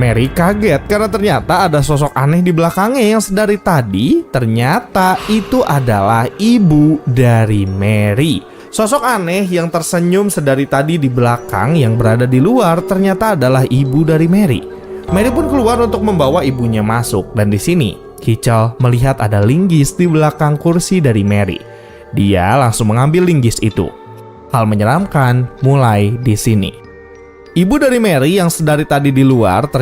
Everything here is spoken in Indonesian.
Mary kaget karena ternyata ada sosok aneh di belakangnya yang sedari tadi ternyata itu adalah ibu dari Mary. Sosok aneh yang tersenyum sedari tadi di belakang yang berada di luar ternyata adalah ibu dari Mary. Mary pun keluar untuk membawa ibunya masuk dan di sini Kicau melihat ada linggis di belakang kursi dari Mary. Dia langsung mengambil linggis itu. Hal menyeramkan mulai di sini. Ibu dari Mary yang sedari tadi di luar ternyata